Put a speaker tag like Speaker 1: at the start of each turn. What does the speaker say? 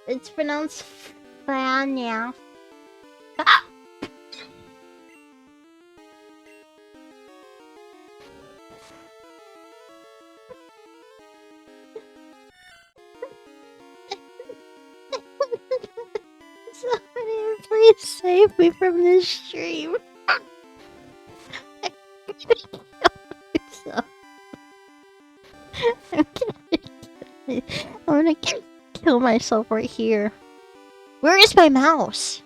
Speaker 1: It's pronounced Fanya. Ah! Somebody please save me from this stream. I'm gonna kill myself right here. Where is my mouse?